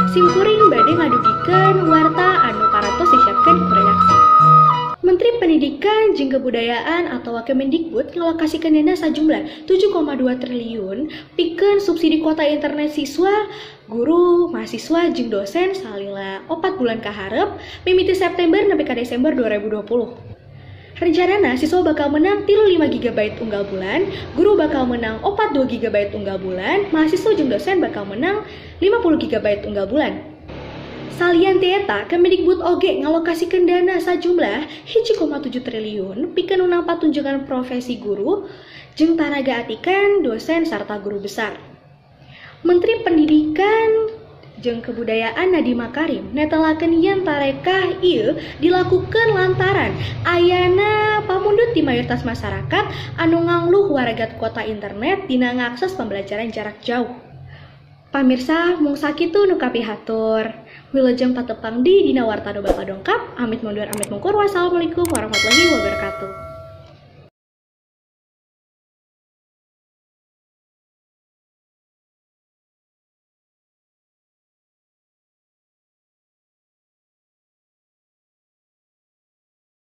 Simkuring bade ngadugikeun warta anu parantos disiapkeun ku redaksi. Menteri Pendidikan jeung Kebudayaan atau Kemendikbud ngalokasikeun dana sajumlah 7,2 triliun pikeun subsidi kuota internet siswa, guru, mahasiswa jeung dosen salila 4 bulan kaharep mimiti September nepi ka Desember 2020. Rencanana siswa bakal menang 35 GB unggal bulan, guru bakal menang 42 GB unggal bulan, mahasiswa jeung dosen bakal menang 50 GB unggal bulan. Salian tieta, Kemendikbud oge ngalokasikeun dana sajumlah 1,7 triliun pikeun unang patunjukan profesi guru jeung tanaga atikan dosen sarta guru besar. Menteri Pendidikan jeung Kebudayaan Nadiem Makarim netelakeun yen tarekah ieu dilakukeun lantaran ayana pamundut di mayoritas masyarakat anu ngangluh waragat kuota internet dina ngakses pembelajaran jarak jauh. Pamirsa, mung sakitu nu kapihatur. Wilujeng patepang di dina warta nu bakal dongkap. Amit mundur amit mungkur. Wassalamualaikum warahmatullahi wabarakatuh.